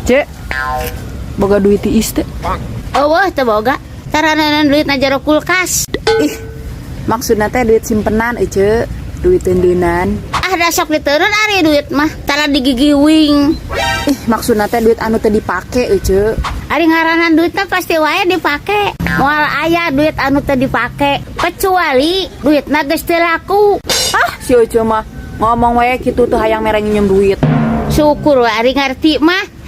Cek, boga duit tiis teh. Wah, teu boga. Taraneun duit na jero kulkas. Ih, maksudna teh duit simpenan Cek, duit tendeunan. Ah, da sok diteureun ari duit mah, tara digigiwing. Ih, maksudna teh duit anu teu dipake Cek. Ari ngaranan duitnya pasti wae dipake. Moal aya duit anu teu dipake, kecuali duitna geus teu laku. Ah, si Ece mah ngomong wae kitu teh hayang mere nginjem duit. Syukur we ari ngarti mah.